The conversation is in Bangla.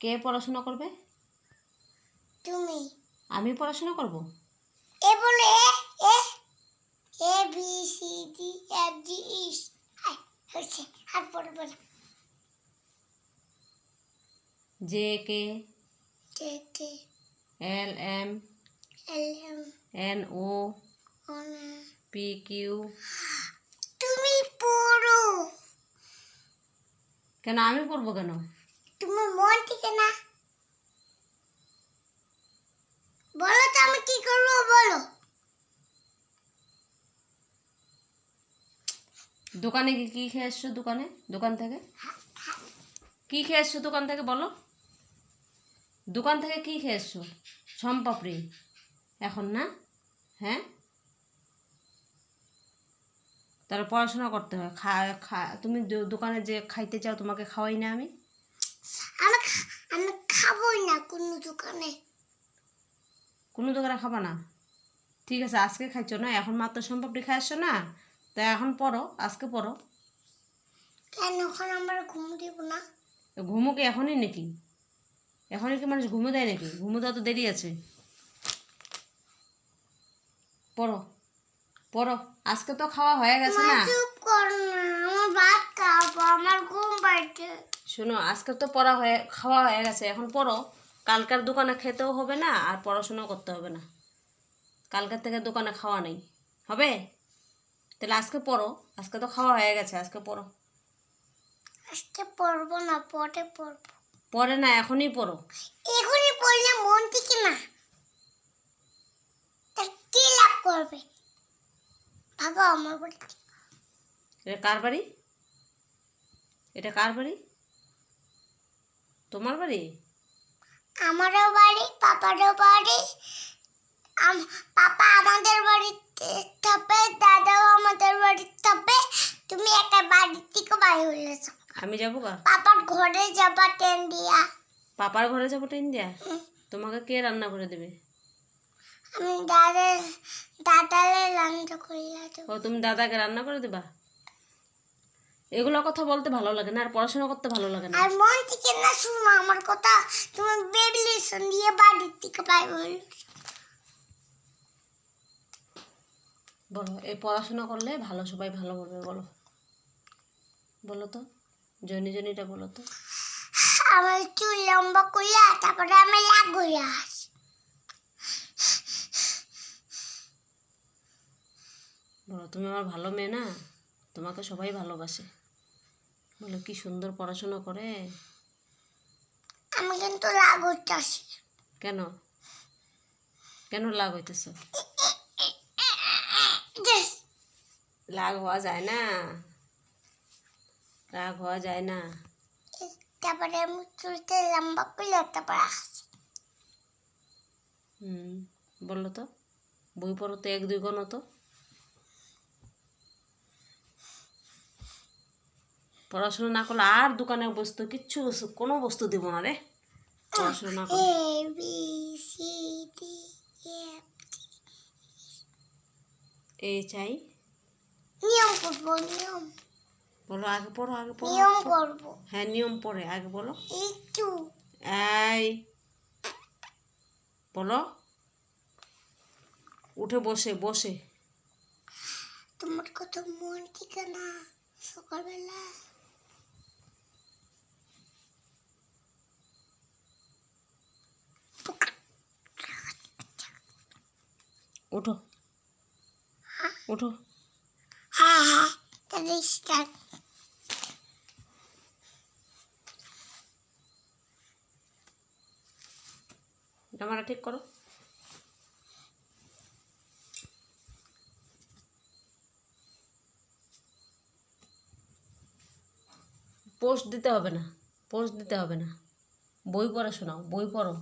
কে পড়াশোনা করবে? তুমি। আমি পড়াশোনা করব? এ বলে A A B C D F G ইস হচ্ছে আর পড়ে বল। J K K K L M L M N O অন। P Q. তুমি পড়ো। কেন আমি পড়বো কেন? তুমি মন থেকে না বলো তো আমি কি করবো বলো। দোকানে কি খেয়ে এসছো? দোকান থেকে কি খেয়ে এসছো? দোকান থেকে বলো। দোকান থেকে কি খেয়ে এসছো? সোনপাপড়ি এখন না? হ্যাঁ, তাহলে পড়াশোনা করতে হয়। তুমি দোকানে যে খাইতে চাও তোমাকে খাওয়াই না আমি? আমি খাবোই না কোনো দোকানে। কোনো দোকানে খাবা না? ঠিক আছে, আজকে খাইছো না, এখন মাত্র সোনপাপড়ি খাই আসছো না, তাই এখন পড়ো, আজকে পড়ো। কেন এখন আমরা ঘুম দিব না? ঘুমো কি এখনই নাকি? এখনই কি মানুষ ঘুমো দেয় নাকি? ঘুমো দেওয়া তো দেরি আছে। পড়ো পড়ো, আজকে তো খাওয়া হয়ে গেছে না? চুপ কর না, আমার ভাত খাবো, আমার ঘুম পাইছে। শোনো, আজকে তো খাওয়া হয়ে গেছে, এখন পড়ো। কালকার দোকানে খেতেও হবে না আর পড়াশোনাও করতে হবে না। কালকের থেকে দোকানে খাওয়া নেই, হবে? তাহলে আজকে পড়ো, আজকে তো খাওয়া হয়ে গেছে, আজকে পড়ো। আজকে পড়বো না, পরে পড়বো। পরে না, এখনই পড়ো। এখনই পড়লে মন থেকে না, কি লাভ করবে? ভাগো আমার বাড়ি। এটা কার বাড়ি? এটা কার বাড়ি? তোমার বাড়ি? আমারও বাড়ি, পাপারও বাড়ি। পাপা আমাদের বাড়িতে থাকবে, দাদাও আমাদের বাড়িতে থাকবে। তুমি একটা বাড়ি থেকে বাইরে হয়েছ। আমি যাবো গা? পাপার ঘরে যাবা ট্রেন দিয়া। পাপার ঘরে যাবো ট্রেন দিয়া? তোমাকে কে রান্না করে দেবে? আমি দাদারে রান্না করিয়া দেবো। ও, তুমি দাদাকে রান্না করে দেবা? এগুলো কথা বলতে ভালো লাগে না, আর পড়াশোনা করতে ভালো লাগে না। আর মন থেকে না শুনো আমার কথা। তুমি বেবিলেশন দিয়ে বাড়ির থেকে বাইরে হইল। বলো, এই পড়াশোনা করলে ভালো, সবাই ভালো হবে বলো। বলো তো, জনিটা বলো তো। আমার চুল লম্বা করিয়া তারপরে আমি লাগ হইয়া আসি। বলো, তুমি আমার ভালো মেয়ে না? তোমাকে সবাই ভালোবাসে। বলো, কি সুন্দর পড়াশোনা করে। আমি কিন্তু লাগ হইতাছি। কেন কেন লাগ হইতেছ? রাগ হওয়া যায় না, রাগ হওয়া যায় না। তারপরে আমি চুলটা লম্বা করলে তারপরে আসি। বললো তো, বই পড়ো তো, 1 2 গণো তো। পড়াশোনা না করলে আর দোকানে বস্তু কোনো বস্তু দিব না রে, পড়াশোনা না করলে। এ বি সি ডি এফ এই চাই। নিয়ম করবো, নিয়ম। বলো, আগে পড়ো, আগে পড়ো। নিয়ম করবো। হ্যাঁ, নিয়ম পড়ে আগে বলো। একটু এই বলো, উঠে বসে। তোমার কত মন থেকে না সকালবেলা। উঠো উঠো। হ্যাঁ, তাহলে স্টার্ট। জামাটা ঠিক করো। পোস্ট দিতে হবে না, বই পড়া শোনাও, বই পড়ো।